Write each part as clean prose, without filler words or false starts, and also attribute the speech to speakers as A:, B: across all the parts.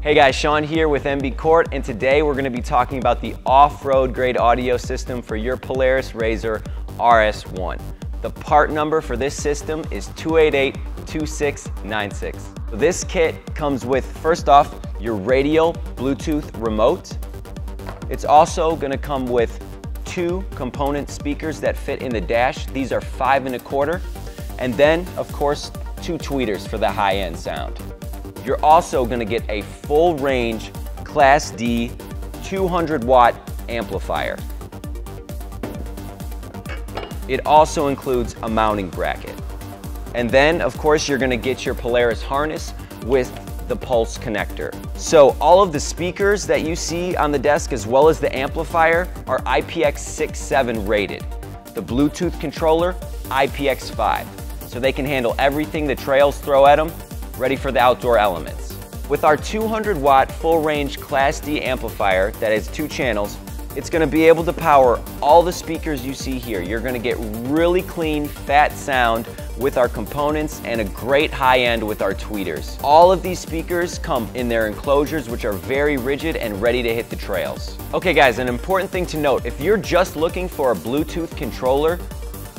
A: Hey guys, Sean here with MBQuart, and today we're going to be talking about the off-road grade audio system for your Polaris RZR RS1. The part number for this system is 2882696. This kit comes with, first off, your radial Bluetooth remote. It's also going to come with 2 component speakers that fit in the dash. These are 5 1/4, and then, of course, 2 tweeters for the high-end sound. You're also going to get a full range Class D 200 watt amplifier. It also includes a mounting bracket. And then, of course, you're going to get your Polaris harness with the pulse connector. So all of the speakers that you see on the desk, as well as the amplifier, are IPX6-7 rated. The Bluetooth controller, IPX5. So they can handle everything the trails throw at them, ready for the outdoor elements. With our 200 watt full range Class D amplifier that has 2 channels, it's going to be able to power all the speakers you see here. You're going to get really clean, fat sound with our components and a great high end with our tweeters. All of these speakers come in their enclosures, which are very rigid and ready to hit the trails. Okay guys, an important thing to note, if you're just looking for a Bluetooth controller,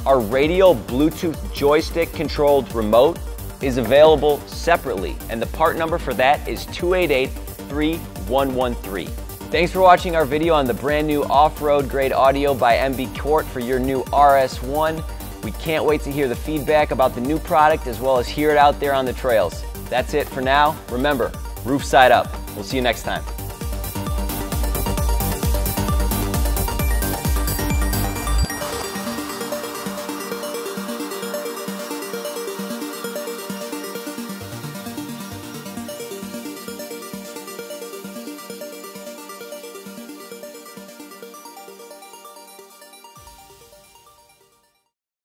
A: our radial Bluetooth joystick controlled remote is available separately, and the part number for that is 2883113. Thanks for watching our video on the brand new off-road grade audio by MBQuart for your new RS1. We can't wait to hear the feedback about the new product as well as hear it out there on the trails. That's it for now. Remember, roof side up. We'll see you next time.